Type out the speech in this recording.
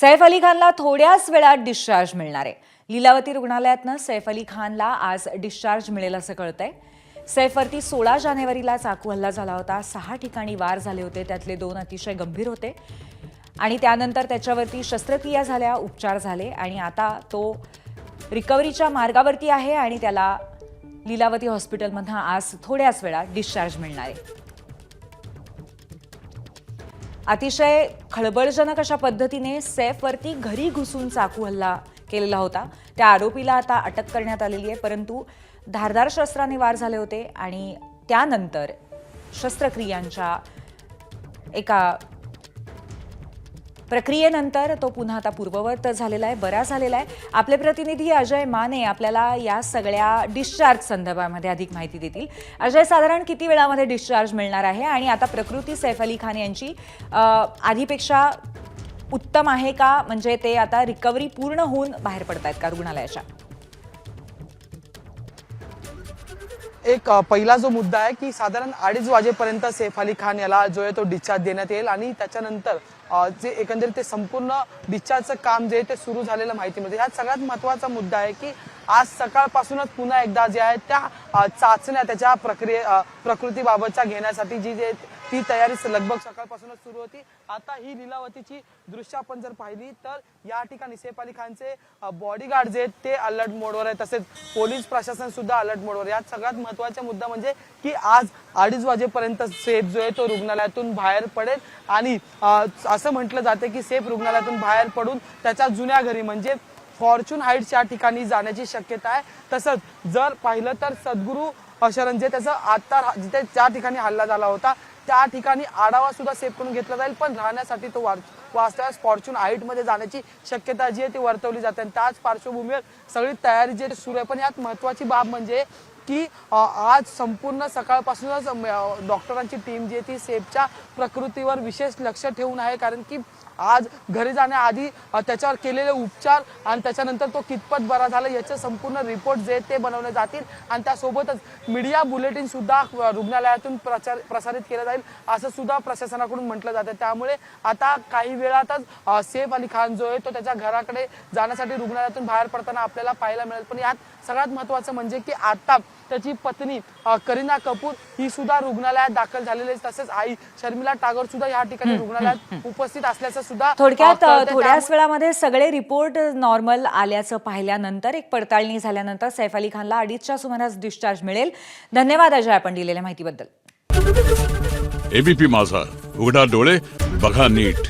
सैफ अली खानला थोड्याच वेळात डिस्चार्ज मिळणार आहे। लीलावती रुग्णालयातनं सैफ अली खानला आज डिस्चार्ज मिळेल असं कळतंय। सैफवरती 16 जानेवारीला चाकू हल्ला झाला होता। 6 ठिकाणी वार झाले होते, त्यातले 2 अतिशय गंभीर होते आणि त्यानंतर त्याच्यावरती शस्त्रक्रिया झाल्या, उपचार झाले आणि आता तो रिकव्हरीच्या मार्गावरती आहे आणि त्याला लीलावती हॉस्पिटलमधून आज थोड्याच वेळात डिस्चार्ज मिळणार आहे। अतिशय खळबळजनक अशा पद्धतीने सैफवरती घरी घुसून चाकू हल्ला केलेला होता। त्या आरोपीला आता अटक करण्यात आलेली आहे, परंतु धारदार शस्त्राने वार झाले होते आणि त्यानंतर शस्त्रक्रियांच्या एका प्रक्रियेनंतर तो पुन्हा आता पूर्ववत झालेला आहे, बरा झालेला आहे। आपले प्रतिनिधी अजय माने आपल्याला या सगळ्या डिस्चार्ज संदर्भामध्ये अधिक माहिती देतील। अजय, साधारण किती वेळामध्ये डिस्चार्ज मिळणार आहे आणि आता प्रकृती सैफ अली खान यांची आधीपेक्षा उत्तम आहे का? म्हणजे ते आता रिकव्हरी पूर्ण होऊन बाहेर पडतायत का रुग्णालयाच्या? एक पहिला जो मुद्दा आहे की साधारण 2:30 वाजेपर्यंत सैफ अली खान याला जो आहे तो डिस्चार्ज देण्यात येईल आणि त्याच्यानंतर जे एकंदरीत ते संपूर्ण डिस्चार्जचं काम जे आहे ते सुरू झालेलं माहिती मिळते। ह्यात सगळ्यात महत्त्वाचा मुद्दा आहे की आज सकाळपासूनच पुन्हा एकदा जे आहे त्या चाचण्या त्याच्या प्रकृतीबाबतच्या घेण्यासाठी जी ती तयारी लगभग सकाळपासूनच सुरू होती। आता ही लीलावतीची दृश्य आपण जर पाहिली तर या ठिकाणी सैफ अली खानचे बॉडीगार्ड जे ते अलर्ट मोडवर आहेत, तसेच पोलीस प्रशासन सुद्धा अलर्ट मोडवर। यात सगळ्यात महत्त्वाचा मुद्दा म्हणजे की आज 2:30 वाजेपर्यंत सैफ जो आहे तो रुग्णालयातून बाहेर पडेल आणि असं म्हटलं जाते की सैफ रुग्णालयातून बाहेर पडून त्याच्या जुन्या घरी म्हणजे फॉर्च्यून हाईट्स या ठिकाणी जाण्याची शक्यता आहे। तसंच जर पाहिलं तर सद्गुरू शरण जे त्याचं आता जिथे ज्या ठिकाणी हल्ला झाला होता त्या ठिकाणी आढावा सुद्धा सैफ करून घेतला जाईल, पण राहण्यासाठी तो वास्तव्यास फॉर्च्यून हाईट मध्ये जाण्याची शक्यता जी आहे ती वर्तवली जाते। त्याच पार्श्वभूमीवर सगळी तयारी जी सुरू आहे। पण यात महत्त्वाची बाब म्हणजे की आज संपूर्ण सकाळपासूनच डॉक्टरांची टीम जी आहे ती सैफच्या प्रकृतीवर विशेष लक्ष ठेवून आहे, कारण की आज घरी जाण्याआधी त्याच्यावर केलेले उपचार आणि त्याच्यानंतर तो कितपत बरा झाला याचे संपूर्ण रिपोर्ट जे ते बनवले जातील आणि त्यासोबतच मीडिया बुलेटिन सुद्धा रुग्णालयातून प्रसारित केलं जाईल असं सुद्धा प्रशासनाकडून म्हटलं जातं। त्यामुळे आता काही वेळातच सैफ अली खान जो आहे तो त्याच्या घराकडे जाण्यासाठी रुग्णालयातून बाहेर पडताना आपल्याला पाहायला मिळेल। पण यात सगळ्यात महत्त्वाचं म्हणजे की आता त्याची पत्नी करीना कपूर ही सुद्धा रुग्णालयात दाखल झालेली, तसेच आई शर्मिला टागोर सुद्धा या ठिकाणी रुग्णालयात उपस्थित असल्याचं सुद्धा थोडक्यात थोड्याच वेळामध्ये सगळे रिपोर्ट नॉर्मल आल्याचं पाहिल्यानंतर एक पडताळणी झाल्यानंतर सैफ अली खानला 2:30च्या सुमारास डिस्चार्ज मिळेल। धन्यवाद अजय आपण दिलेल्या माहितीबद्दल। एबीपी माझा, उघडा डोळे बघा नीट।